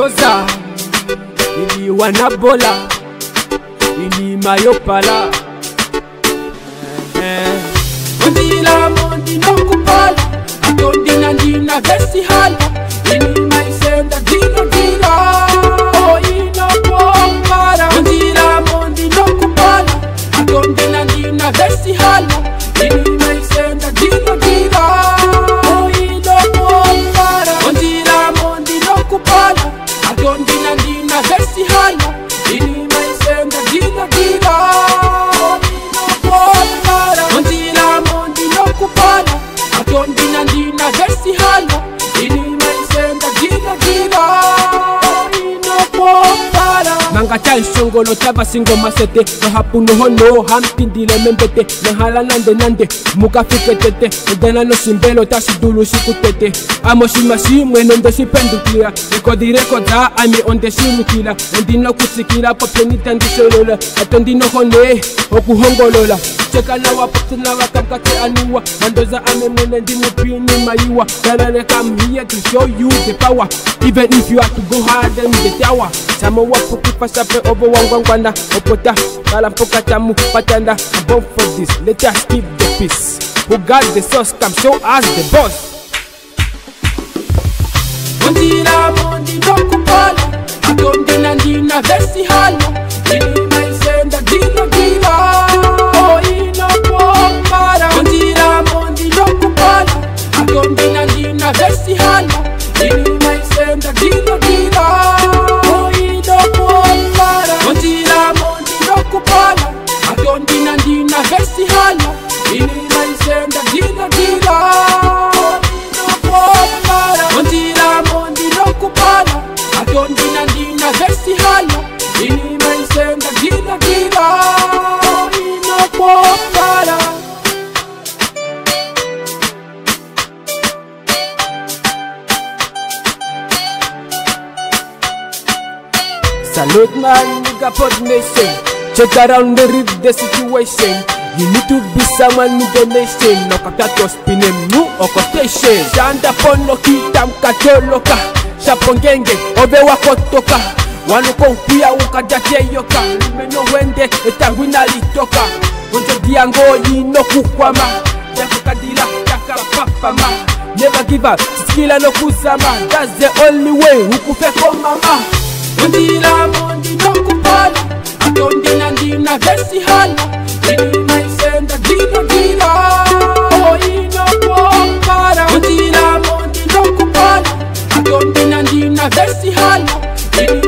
Yoza ili wanabola ili mayopala Ondila mondi no kupala Atondi na ndina vesi hala Ini maisenda dino dila O ino kumpara Ondila mondi no kupala Atondi na ndina vesi hala Ini maisenda dino dila O ino kumpara Ondila mondi no kupala Atondi na ndina vesi hala Ini maisenda dino dila Atondi na ndina vesi hala Ini maisenda dina dina Ino popara Manga chai shongolo chaba singo masete No hapu no hono hampindile membete No hala nande nande muka fike tete Ndena no simbelo tashi dulu shiku tete Amo shima shimwe nendo shipendukira Niko direko dha ami onde shimukila Ndino kusikila pope nitandisolola Atondi no hone oku hongolola Cheka na wapote na wakapkate anuwa Mandoza ame mwene ndi mupini maiwa Kanane come here to show you the power Even if you have to go hard in the tower Samo wapu kipa sape obo wangwangwana Opota kala mpoka tamu patanda I'm born for this, let us keep the peace Who got the sauce come show us the boss Ondila mondi no kupala Atondi na ndina vesi hala Ini maisenda dino dila Ondila mondi no kupala Atondi na ndina vesi hala Ini maisenda dino dila O ino kumpara Ondila mondi no kupala Atondi na ndina vesi hala Ini maisenda dino dila O ino kumpara Ondila mondi no kupala Atondi na ndina vesi hala Ini maisenda dino dila O ino kumpara Salute man, nigga pod nation. Check around the read the situation. You need to be someone with the nation. No katato spinem nu okoteshe. Shanda pono kitam katoloka. Shapongenge obe wakotoka. Wanuko pia ukajate yoka. Meno wende etangwina litoka. Onjo diango yino kukwama. Yako kadila yaka papama. Never give up, skila no kusama. That's the only way ukufeko mama. Ondila mondi no kupala Atondi na ndina vesi hala Ini maisenda dino dila O ino kumpara Ondila mondi no kupala Atondi na ndina vesi hala Ini